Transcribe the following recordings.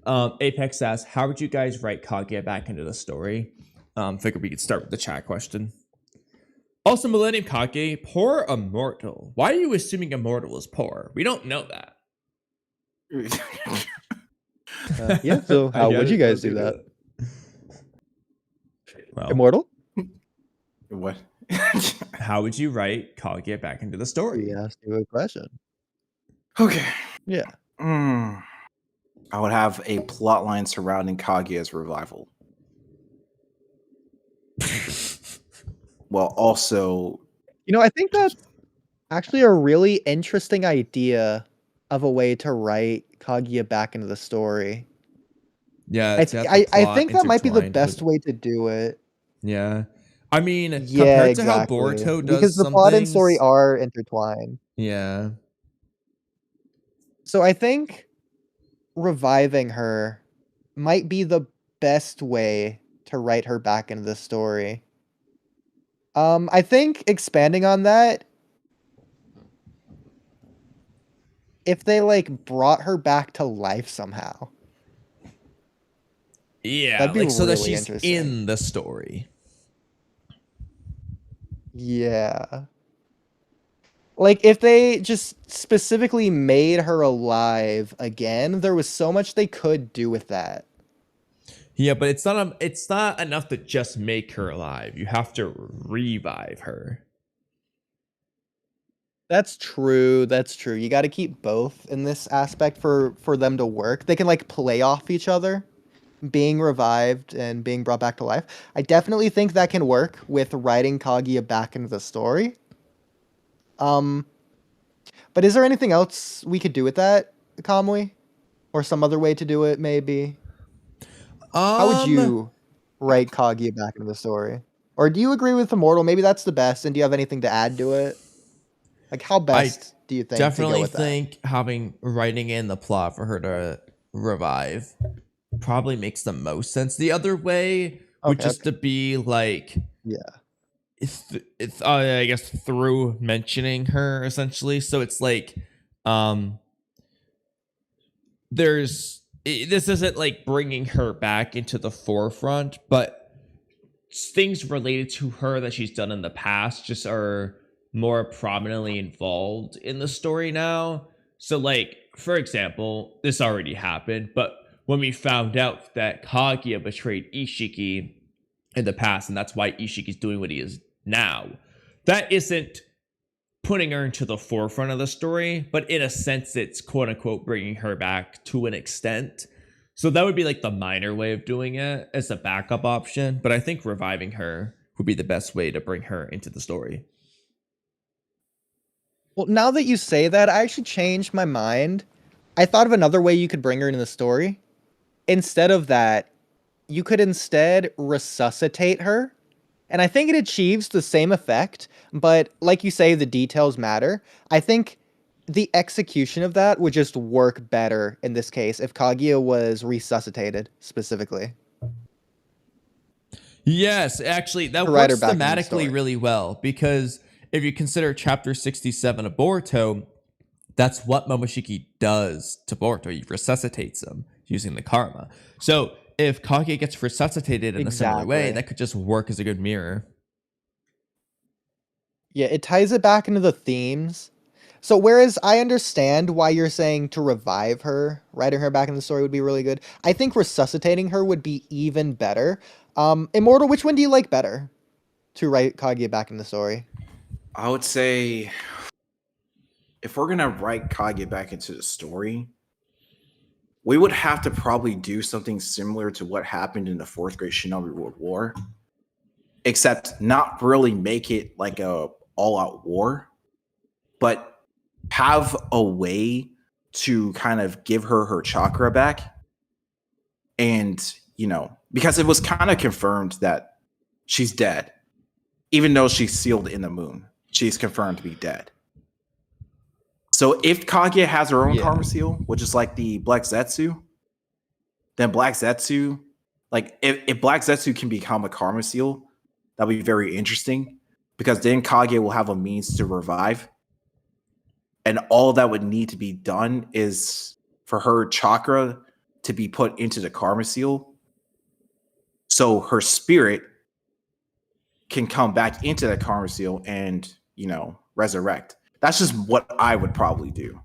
Apex asks, how would you guys write Kaguya back into the story? Figured we could start with the chat question. Also, Millennium Kage, poor Immortal. Why are you assuming Immortal is poor? We don't know that. Yeah, so how would you guys do that? Well, Immortal? What? How would you write Kaguya back into the story? We asked you a question. Okay. Yeah. I would have a plot line surrounding Kaguya's revival. Well, also, I think that's actually a really interesting idea of a way to write Kaguya back into the story. Yeah, I think that might be the best way to do it. Yeah. I mean, Yeah, compared exactly. to how Boruto does because the some plot and things, story are intertwined. Yeah. So I think reviving her might be the best way to write her back into the story. I think expanding on that, if they brought her back to life somehow. Yeah, That'd be so that really she's interesting. in the story. Yeah. If they just specifically made her alive again, there was so much they could do with that. Yeah, but it's not enough to just make her alive. You have to revive her. That's true. You got to keep both in this aspect for them to work. They can play off each other, being revived and being brought back to life. I definitely think that can work with writing Kaguya back into the story. But is there anything else we could do with that, Kamui? Or some other way to do it, maybe? How would you write Kaguya back into the story? Or do you agree with Immortal? Maybe that's the best, and do you have anything to add to it? How best do you think definitely to go with think having writing in the plot for her to revive probably makes the most sense. The other way would just to be yeah, it's I guess through mentioning her essentially. So it's this isn't bringing her back into the forefront, but things related to her that she's done in the past just are more prominently involved in the story now. So for example, this already happened, but when we found out that Kaguya betrayed Ishiki in the past, and that's why Ishiki's doing what he is now, that isn't putting her into the forefront of the story, but in a sense it's quote unquote bringing her back to an extent. So that would be the minor way of doing it as a backup option, but I think reviving her would be the best way to bring her into the story. Well, now that you say that, I actually changed my mind. I thought of another way you could bring her into the story. Instead of that, you could instead resuscitate her. And I think it achieves the same effect, but like you say, the details matter. I think the execution of that would just work better in this case if Kaguya was resuscitated specifically. Yes, actually, that works thematically really well, because if you consider chapter 67 of Boruto, that's what Momoshiki does to Boruto. He resuscitates him using the karma. So if Kaguya gets resuscitated in a similar way, that could just work as a good mirror. Yeah, it ties it back into the themes. So whereas I understand why you're saying to revive her, writing her back in the story would be really good, I think resuscitating her would be even better. Immortal, which one do you like better to write Kaguya back in the story? I would say if we're going to write Kaguya back into the story, we would have to probably do something similar to what happened in the 4th Great Shinobi World War, except not really make it like a all-out war, but have a way to kind of give her chakra back. And, because it was kind of confirmed that she's dead, even though she's sealed in the moon, she's confirmed to be dead. So if Kaguya has her own karma seal, which is like the Black Zetsu, then Black Zetsu, if Black Zetsu can become a karma seal, that'd be very interesting, because then Kaguya will have a means to revive. And all that would need to be done is for her chakra to be put into the karma seal, so her spirit can come back into that karma seal and, you know, resurrect. That's just what I would probably do.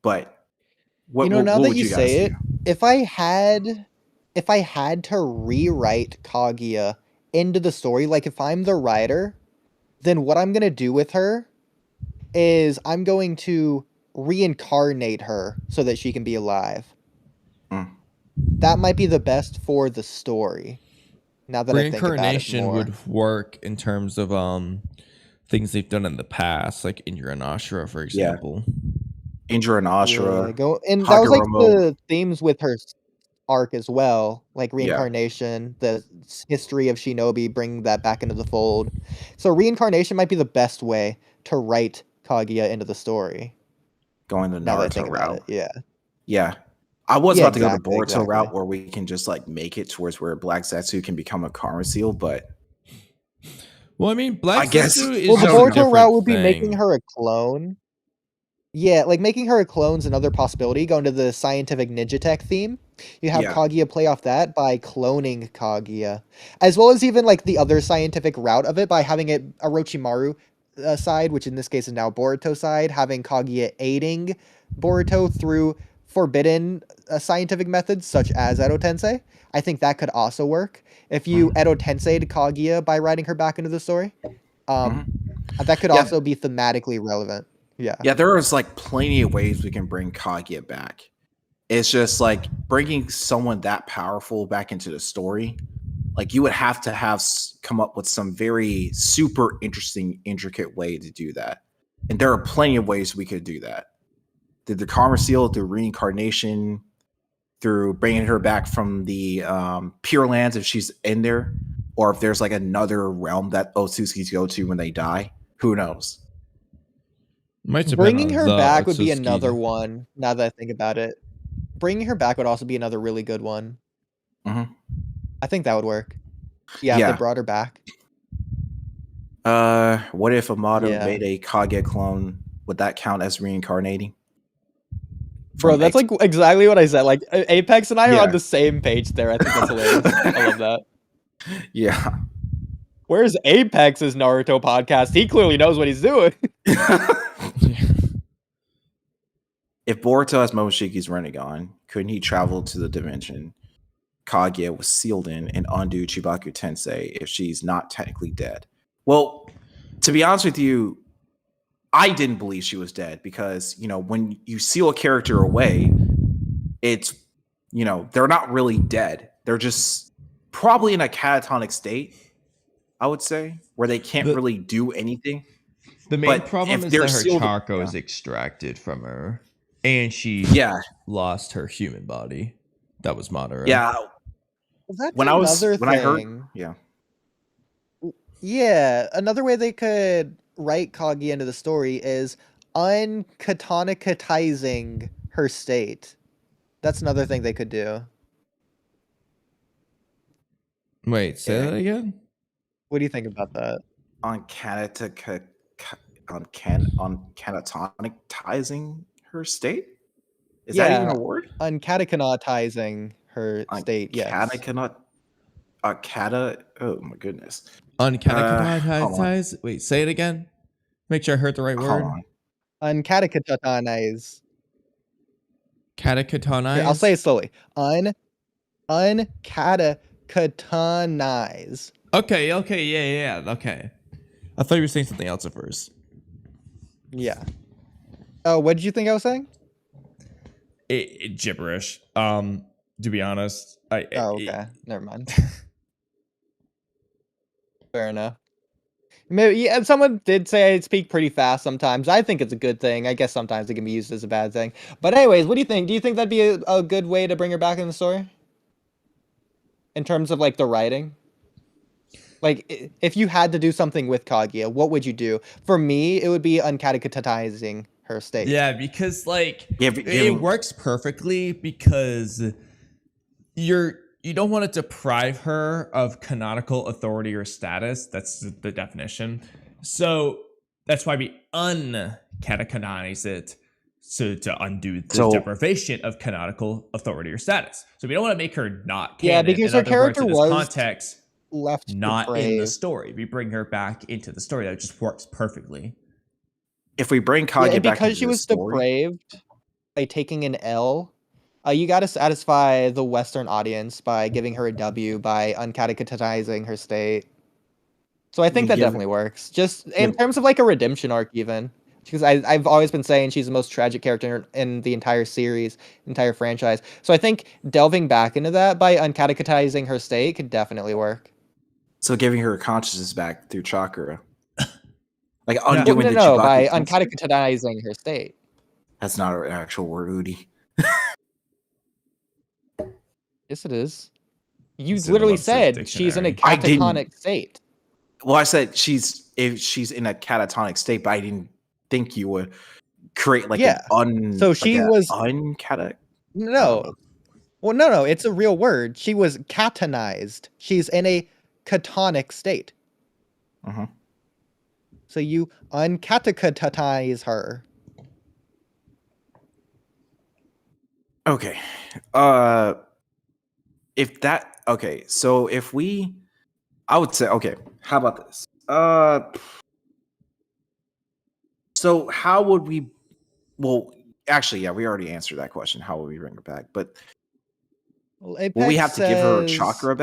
But what, You know, now what that would you you guys say it, do? if I had to rewrite Kaguya into the story, like if I'm the writer, then what I'm gonna do with her is I'm going to reincarnate her so that she can be alive. Mm. That might be the best for the story. Now that I think about it Reincarnation more. would work in terms of things they've done in the past, like Indra and Ashura, for example. Indra and Yeah, Ashura, and that was like Hagoromo. the themes with her arc as well, like Yeah. reincarnation, the history of Shinobi, bringing that back into the fold. So reincarnation might be the best way to write Kaguya into the story. Going the Now that I Naruto think about route. it, yeah. Yeah. I was Yeah, about to go the exactly, Boruto exactly. route where we can just like make it towards where Black Zetsu can become a karma seal, but Well, I mean, Black I guess- Zetsu is Well, the just a Boruto different route would be thing. making her a clone. Yeah, like making her a clone's another possibility. Going to the scientific ninja tech theme, you have Yeah. Kaguya play off that by cloning Kaguya, as well as even like the other scientific route of it by having it Orochimaru side, which in this case is now Boruto side, having Kaguya aiding Boruto through forbidden scientific methods such as Edo Tensei. I think that could also work if you Edo Tensei'd Kaguya by writing her back into the story. That could Yeah. also be thematically relevant. Yeah. Yeah, there is like plenty of ways we can bring Kaguya back. It's just like bringing someone that powerful back into the story. Like you would have to come up with some very super interesting, intricate way to do that. And there are plenty of ways we could do that. Through the karma seal, through reincarnation, through bringing her back from the Pure Lands if she's in there, or if there's like another realm that Otsutsuki's go to when they die. Who knows? Might depend Bringing on her the back would be Otsutsuki. another one. Now that I think about it, bringing her back would also be another really good one. Mhm. I think that would work. Yeah, if Yeah. they brought her back. What if Amado Yeah. made a Kaguya clone? Would that count as reincarnating? Bro, From that's X- like exactly what I said. Like Apex and I are Yeah. on the same page there. I think that's hilarious. I love that. Yeah. Where's Apex's Naruto podcast? He clearly knows what he's doing. If Boruto has Momoshiki's Rinnegan, couldn't he travel to the dimension Kaguya was sealed in and undo Chibaku Tensei if she's not technically dead? Well, to be honest with you, I didn't believe she was dead because, you know, when you seal a character away, it's, you know, they're not really dead. They're just probably in a catatonic state, I would say, where they can't really do anything. The main But problem if is they're that her sealed- chakra yeah. is extracted from her, and she Yeah. lost her human body. That was Madara. Yeah. That's When another I heard, thing. yeah. Yeah, another way they could write Kaguya into the story is un-catatonizing her state. That's another thing they could do. Wait, say Yeah. that again? What do you think about that? Catatonizing her state? Is that even a word? Un-catatonizing her state, yes. Oh my goodness. Un-catatonized? Wait, say it again. Make sure I heard the right Hold word. on. Un-catatonize. Catatonize? Here, I'll say it slowly. Un-catatonize. Okay, yeah, okay. I thought you were saying something else at first. Yeah. Oh, what did you think I was saying? Gibberish. To be honest. Okay. Never mind. Fair enough. Maybe, yeah, someone did say I speak pretty fast sometimes. I think it's a good thing. I guess sometimes it can be used as a bad thing. But anyways, what do you think? Do you think that'd be a good way to bring her back in the story? In terms of like the writing? Like if you had to do something with Kaguya, what would you do? For me, it would be uncatatizing her state. Yeah, because like Yeah, it works perfectly because you don't want to deprive her of canonical authority or status. That's the definition. So that's why we uncatechonize it. So to undo the So- deprivation of canonical authority or status. So we don't want to make her not canon. Yeah, because in her other words, character in this was context, left not in the depraved. story. We bring her back into the story. That just works perfectly. If we bring Yeah, Kaguya and back because into she the was story, depraved by taking an L, you got to satisfy the Western audience by giving her a W by uncatatonizing her state. So I think that give- definitely works. Just in give- terms of like a redemption arc, even because I've always been saying she's the most tragic character in the entire series, entire franchise. So I think delving back into that by uncatatonizing her state could definitely work. so giving her consciousness back through chakra, like No. undoing Well, the no, Jibaku by principle. uncatatonizing her state. That's not an actual word, Oodie. Yes, it is. You It's in literally Webster's said she's in a dictionary. I didn't. catatonic state. Well, I said if she's in a catatonic state, but I didn't think you would create like Yeah. So she was uncata. no. Well, no, it's a real word. She was catonized. She's in a catonic state. Uh-huh. So you uncatacotonize her. Okay. So if we, I would say, okay, how about this? So how would we? Well, actually, yeah, we already answered that question. How would we bring her back? But Well, will we Apex have to give her says- chakra back?